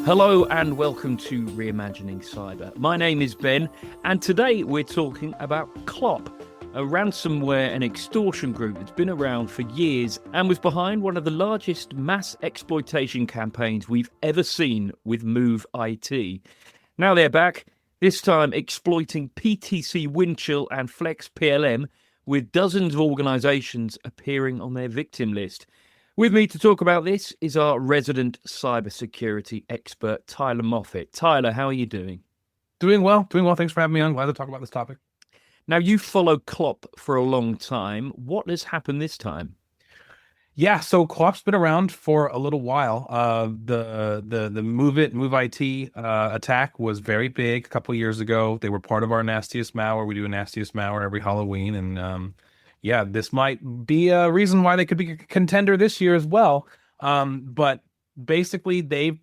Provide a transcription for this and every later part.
Hello and welcome to Reimagining Cyber. My name is Ben, and today we're talking about Cl0p, a ransomware and extortion group that's been around for years and was behind one of the largest mass exploitation campaigns we've ever seen with MOVEit. Now they're back, this time exploiting PTC Windchill and Flex PLM, with dozens of organisations appearing on their victim list. With me to talk about this is our resident cybersecurity expert, Tyler Moffat. Tyler, how are you doing? Doing well. Thanks for having me on. Glad to talk about this topic. Now, you've followed Cl0p for a long time. What has happened this time? Yeah, so Cl0p's been around for a little while. The MOVEit attack was very big a couple years ago. They were part of our nastiest malware. We do a nastiest malware every Halloween, and yeah, this might be a reason why they could be a contender this year as well. But basically, they've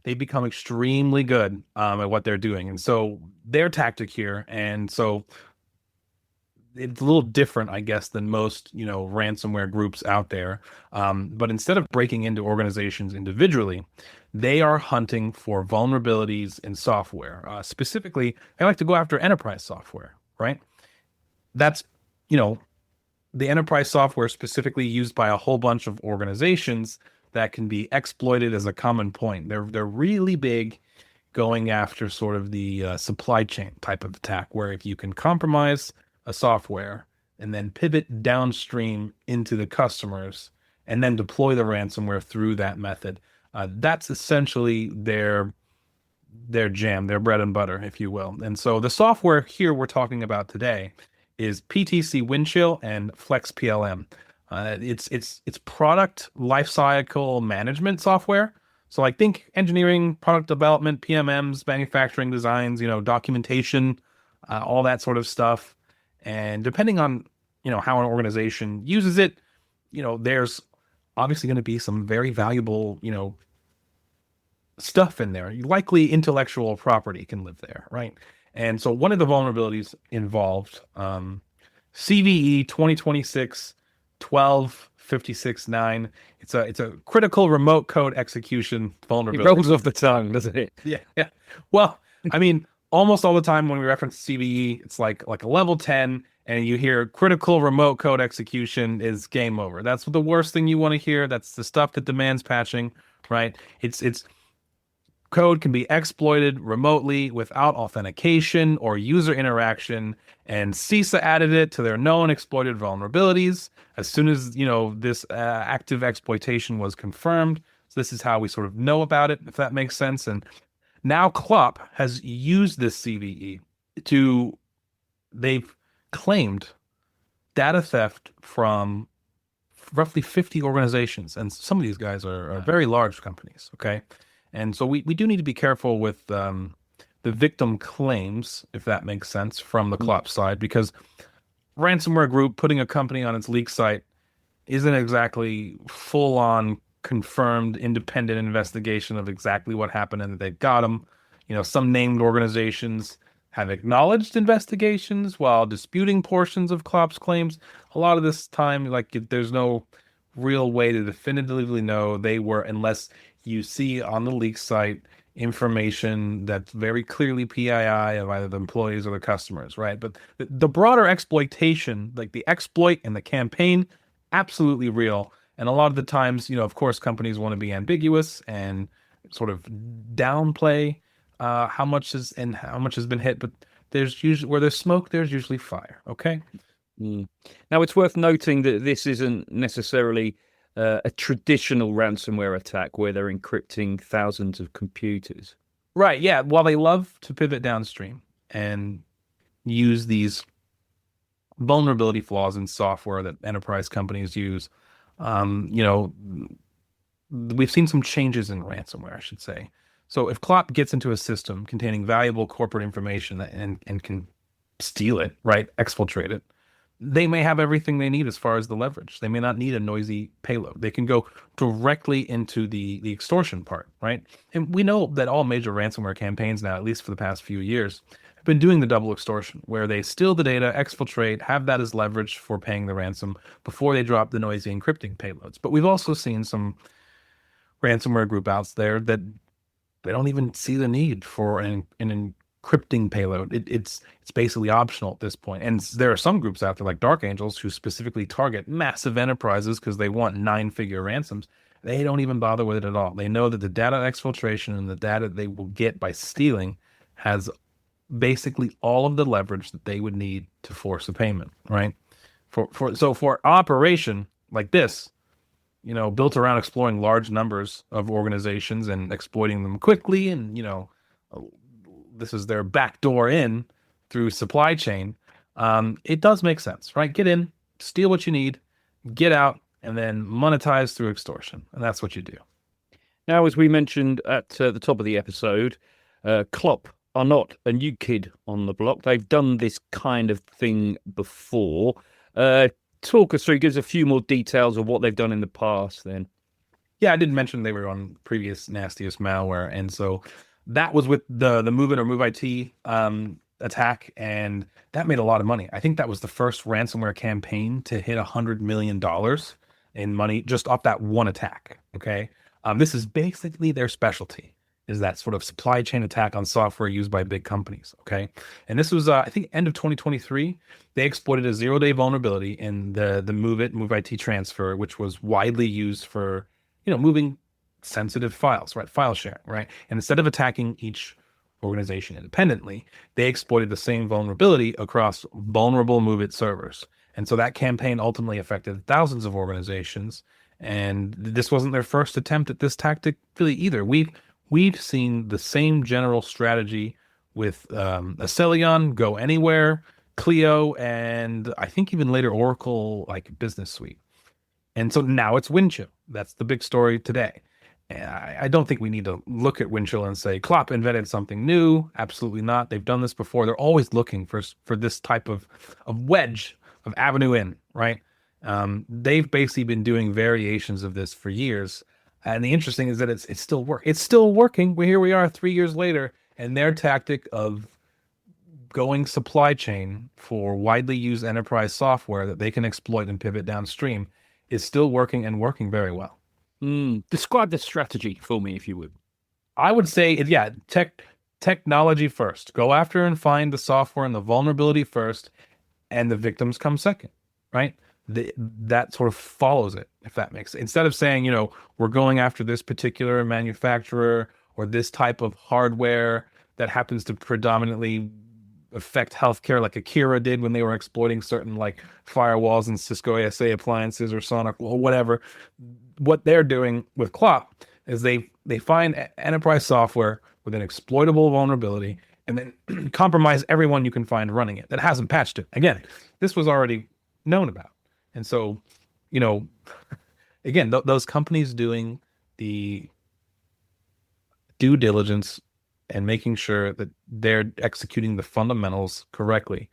become extremely good at what they're doing, and so their tactic here, and so it's a little different, I guess, than most ransomware groups out there. But instead of breaking into organizations individually, they are hunting for vulnerabilities in software. Specifically, they like to go after enterprise software, right? That's the enterprise software specifically used by a whole bunch of organizations that can be exploited as a common point. They're really big going after sort of the supply chain type of attack, where if you can compromise a software and then pivot downstream into the customers and then deploy the ransomware through that method, that's essentially their jam, their bread and butter, if you will. And so the software here we're talking about today is PTC Windchill and Flex PLM. It's product lifecycle management software. So I think engineering, product development, PMMs, manufacturing designs, documentation, all that sort of stuff. And depending on how an organization uses it, there's obviously going to be some very valuable stuff in there. Likely intellectual property can live there, right? And so one of the vulnerabilities involved CVE 2026-12-56-9. It's a critical remote code execution vulnerability. It rolls off the tongue, doesn't it? Yeah. Well, I mean, almost all the time when we reference CVE, it's like a level 10, and you hear critical remote code execution is game over. That's the worst thing you want to hear. That's the stuff that demands patching, right? It's code can be exploited remotely without authentication or user interaction, and CISA added it to their known exploited vulnerabilities as soon as this active exploitation was confirmed. So this is how we sort of know about it, if that makes sense. And now Cl0p has used this CVE they've claimed data theft from roughly 50 organizations, and some of these guys are very large companies, okay? And so we do need to be careful with the victim claims, if that makes sense, from the Cl0p side, because ransomware group putting a company on its leak site isn't exactly full-on confirmed independent investigation of exactly what happened and that they got them. Some named organizations have acknowledged investigations while disputing portions of Cl0p's claims. A lot of this time, there's no real way to definitively know they were, unless you see on the leak site information that's very clearly PII of either the employees or the customers, right? But the broader exploitation, like the exploit and the campaign, absolutely real. And a lot of the times, of course, companies want to be ambiguous and sort of downplay how much has been hit. But there's usually, where there's smoke, there's usually fire. Okay. Now, it's worth noting that this isn't necessarily a traditional ransomware attack where they're encrypting thousands of computers. Right, yeah. While they love to pivot downstream and use these vulnerability flaws in software that enterprise companies use, we've seen some changes in ransomware, I should say. So if Cl0p gets into a system containing valuable corporate information and can steal it, right, exfiltrate it, they may have everything they need as far as the leverage. They may not need a noisy payload. They can go directly into the extortion part, right? And we know that all major ransomware campaigns now, at least for the past few years, have been doing the double extortion, where they steal the data, exfiltrate, have that as leverage for paying the ransom before they drop the noisy encrypting payloads. But we've also seen some ransomware group outs there that They don't even see the need for an encrypting payload. It's basically optional at this point. And there are some groups out there like Dark Angels who specifically target massive enterprises because they want 9-figure ransoms. They don't even bother with it at all. They know that the data exfiltration and the data they will get by stealing has basically all of the leverage that they would need to force a payment, right? For an operation like this, built around exploring large numbers of organizations and exploiting them quickly, and this is their backdoor in through supply chain. It does make sense, right? Get in, steal what you need, get out, and then monetize through extortion, and that's what you do. Now, as we mentioned at the top of the episode, Cl0p are not a new kid on the block. They've done this kind of thing before. Talk us through, give us a few more details of what they've done in the past then. Yeah, I did mention they were on previous nastiest malware, and so that was with the MOVEit or MOVEit attack, and that made a lot of money. I think that was the first ransomware campaign to hit $100 million in money just off that one attack. Okay, this is basically their specialty, is that sort of supply chain attack on software used by big companies. Okay, and this was I think end of 2023. They exploited a 0-day vulnerability in the MOVEit transfer, which was widely used for moving sensitive files, right? File sharing, right? And instead of attacking each organization independently, they exploited the same vulnerability across vulnerable MOVEit servers. And so that campaign ultimately affected thousands of organizations. And this wasn't their first attempt at this tactic really either. We've seen the same general strategy with Acelion, Go Anywhere, Clio, and I think even later Oracle like Business Suite. And so now it's Windchill. That's the big story today. And I don't think we need to look at Windchill and say Cl0p invented something new. Absolutely not. They've done this before. They're always looking for this type of wedge of avenue in, right? They've basically been doing variations of this for years. And the interesting is that it's still working. It's still working. Here we are 3 years later, and their tactic of going supply chain for widely used enterprise software that they can exploit and pivot downstream is still working and working very well. Describe the strategy for me, if you would. I would say, yeah, technology first. Go after and find the software and the vulnerability first, and the victims come second, right? That sort of follows it, if that makes sense. Instead of saying, we're going after this particular manufacturer or this type of hardware that happens to predominantly affect healthcare, like Akira did when they were exploiting certain like firewalls and Cisco ASA appliances or Sonic or whatever. What they're doing with Cl0p is they find enterprise software with an exploitable vulnerability and then compromise everyone you can find running it that hasn't patched it. Again, this was already known about. And so, again, those companies doing the due diligence and making sure that they're executing the fundamentals correctly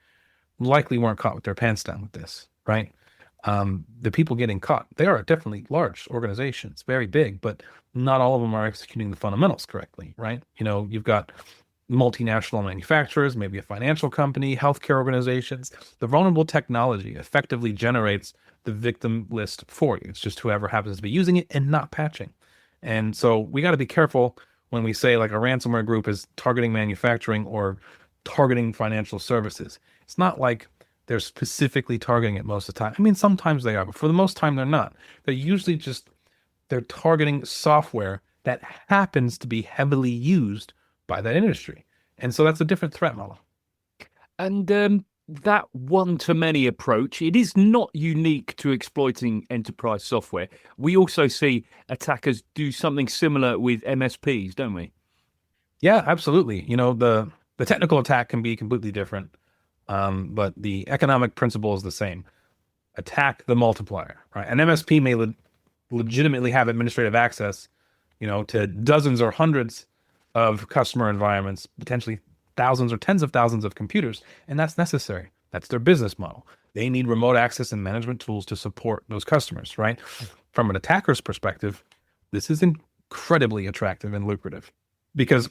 likely weren't caught with their pants down with this, right? The people getting caught, they are definitely large organizations, very big, but not all of them are executing the fundamentals correctly, right? You've got multinational manufacturers, maybe a financial company, healthcare organizations. The vulnerable technology effectively generates the victim list for you. It's just whoever happens to be using it and not patching. And so we got to be careful when we say like a ransomware group is targeting manufacturing or targeting financial services. It's not like they're specifically targeting it most of the time. I mean, sometimes they are, but for the most time they're not. They're usually they're targeting software that happens to be heavily used by that industry. And so that's a different threat model. And that one-to-many approach, it is not unique to exploiting enterprise software. We also see attackers do something similar with MSPs, don't we? Yeah, absolutely. The technical attack can be completely different, but the economic principle is the same. Attack the multiplier, right? An MSP may legitimately have administrative access, to dozens or hundreds of customer environments, potentially thousands or tens of thousands of computers, and that's necessary. That's their business model. They need remote access and management tools to support those customers, right? From an attacker's perspective, this is incredibly attractive and lucrative because,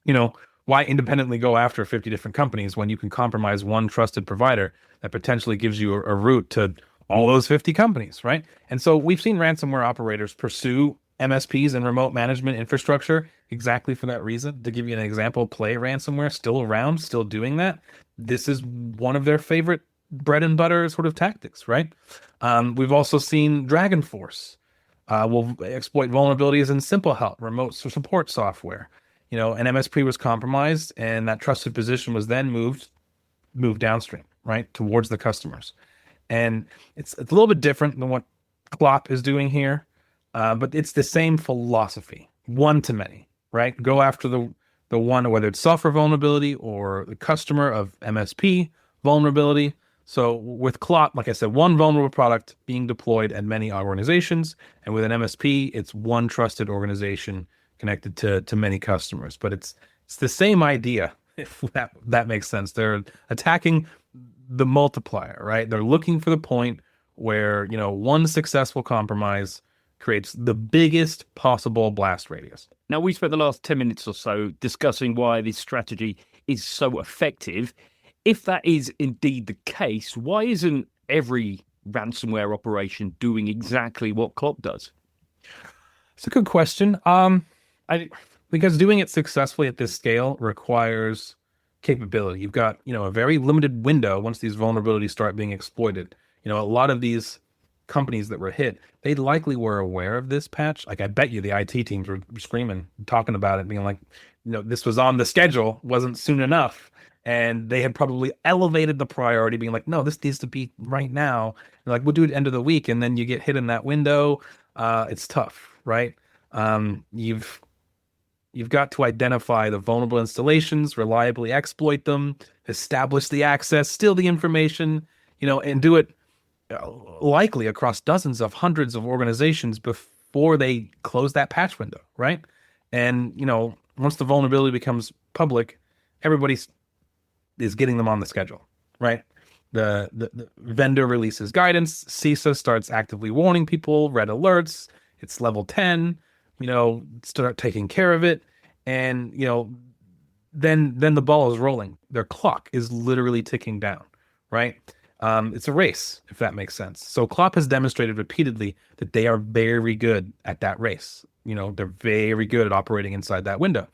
why independently go after 50 different companies when you can compromise one trusted provider that potentially gives you a route to all those 50 companies, right? And so we've seen ransomware operators pursue MSPs and remote management infrastructure exactly for that reason. To give you an example, Play ransomware still around, still doing that. This is one of their favorite bread and butter sort of tactics, right? We've also seen Dragon Force will exploit vulnerabilities in Simple Help, remote support software. An MSP was compromised, and that trusted position was then moved downstream, right, towards the customers. And it's a little bit different than what Cl0p is doing here, but it's the same philosophy, one to many, right? Go after the one, whether it's software vulnerability or the customer of MSP vulnerability. So with Cl0p, like I said, one vulnerable product being deployed at many organizations, and with an MSP, it's one trusted organization connected to many customers. But it's the same idea, if that makes sense. They're attacking the multiplier, right? They're looking for the point where, one successful compromise creates the biggest possible blast radius. Now, we spent the last 10 minutes or so discussing why this strategy is so effective. If that is indeed the case, why isn't every ransomware operation doing exactly what Cl0p does? It's a good question. Because doing it successfully at this scale requires capability. You've got, a very limited window once these vulnerabilities start being exploited. A lot of these companies that were hit, they likely were aware of this patch. Like, I bet you the IT teams were screaming, talking about it, being like, this was on the schedule, wasn't soon enough. And they had probably elevated the priority, being like, no, this needs to be right now. And like, we'll do it end of the week. And then you get hit in that window. It's tough, right? You've got to identify the vulnerable installations, reliably exploit them, establish the access, steal the information, and do it likely across dozens of hundreds of organizations before they close that patch window, right? And, once the vulnerability becomes public, everybody is getting them on the schedule, right? The vendor releases guidance, CISA starts actively warning people, red alerts, it's level 10, start taking care of it. And, then the ball is rolling. Their clock is literally ticking down, right? It's a race, if that makes sense. So Cl0p has demonstrated repeatedly that they are very good at that race. They're very good at operating inside that window.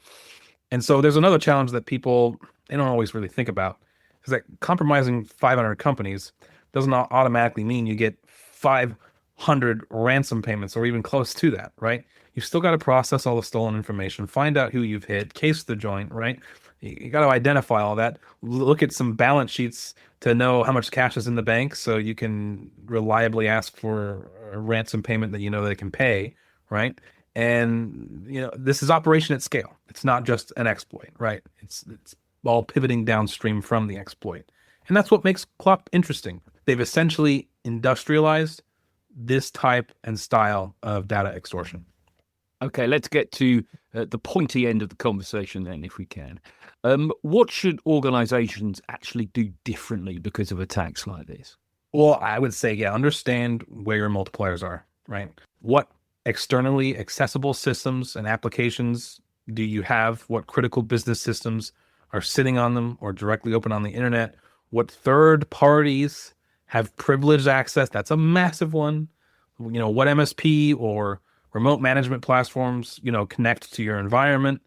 And so there's another challenge that people, they don't always really think about, is that compromising 500 companies does not automatically mean you get 500 ransom payments or even close to that, right? You've still got to process all the stolen information, find out who you've hit, case the joint, right? You got to identify all that, look at some balance sheets to know how much cash is in the bank so you can reliably ask for a ransom payment that they can pay, right? And, this is operation at scale. It's not just an exploit, right? It's all pivoting downstream from the exploit. And that's what makes Cl0p interesting. They've essentially industrialized this type and style of data extortion. Okay, let's get to the pointy end of the conversation then, if we can. What should organizations actually do differently because of attacks like this? Well, I would say, understand where your multipliers are, right? What externally accessible systems and applications do you have? What critical business systems are sitting on them or directly open on the internet? What third parties have privileged access? That's a massive one. What MSP or remote management platforms, connect to your environment?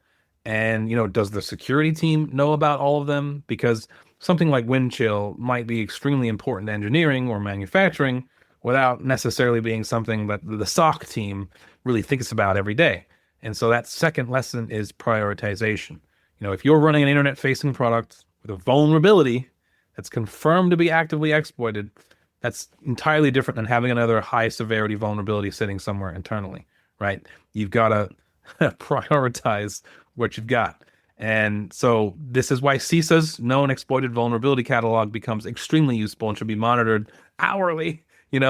And, does the security team know about all of them? Because something like Windchill might be extremely important to engineering or manufacturing without necessarily being something that the SOC team really thinks about every day. And so that second lesson is prioritization. If you're running an internet-facing product with a vulnerability that's confirmed to be actively exploited, that's entirely different than having another high-severity vulnerability sitting somewhere internally, right? You've got to prioritize what you've got. And so this is why CISA's known exploited vulnerability catalog becomes extremely useful and should be monitored hourly. And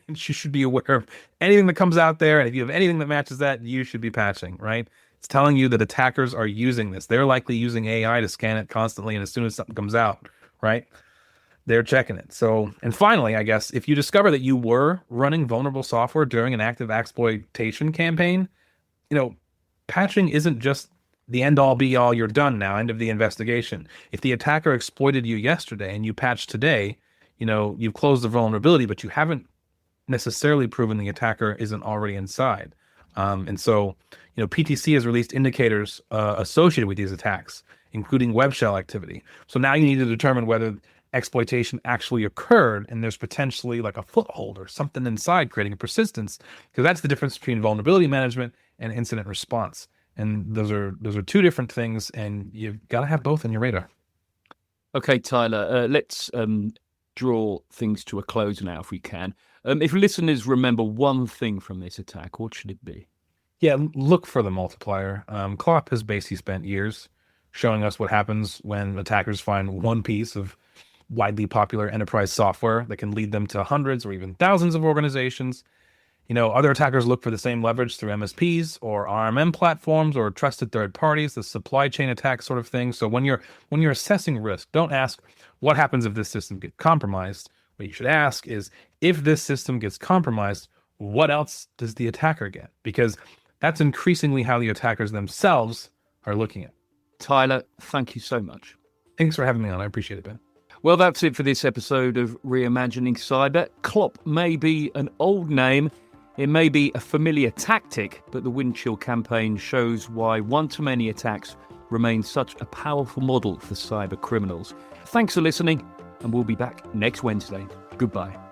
you should be aware of anything that comes out there. And if you have anything that matches that, you should be patching, right? It's telling you that attackers are using this. They're likely using AI to scan it constantly. And as soon as something comes out, right, they're checking it. So, and finally, I guess, if you discover that you were running vulnerable software during an active exploitation campaign, patching isn't just the end all be all, you're done now, end of the investigation. If the attacker exploited you yesterday and you patch today, you've closed the vulnerability, but you haven't necessarily proven the attacker isn't already inside. And so, PTC has released indicators associated with these attacks, including web shell activity. So now you need to determine whether exploitation actually occurred and there's potentially like a foothold or something inside creating a persistence, because that's the difference between vulnerability management and incident response. And those are two different things, and you've got to have both on your radar. Okay, Tyler, let's draw things to a close now if we can. If listeners remember one thing from this attack, what should it be? Yeah, look for the multiplier. Cl0p has basically spent years showing us what happens when attackers find one piece of widely popular enterprise software that can lead them to hundreds or even thousands of organizations. Other attackers look for the same leverage through MSPs or RMM platforms or trusted third parties, the supply chain attack sort of thing. So when you're assessing risk, don't ask what happens if this system gets compromised. What you should ask is, if this system gets compromised, what else does the attacker get? Because that's increasingly how the attackers themselves are looking at it. Tyler, thank you so much. Thanks for having me on. I appreciate it, Ben. Well, that's it for this episode of Reimagining Cyber. Cl0p may be an old name, it may be a familiar tactic, but the Windchill campaign shows why one-to-many attacks remain such a powerful model for cyber criminals. Thanks for listening, and we'll be back next Wednesday. Goodbye.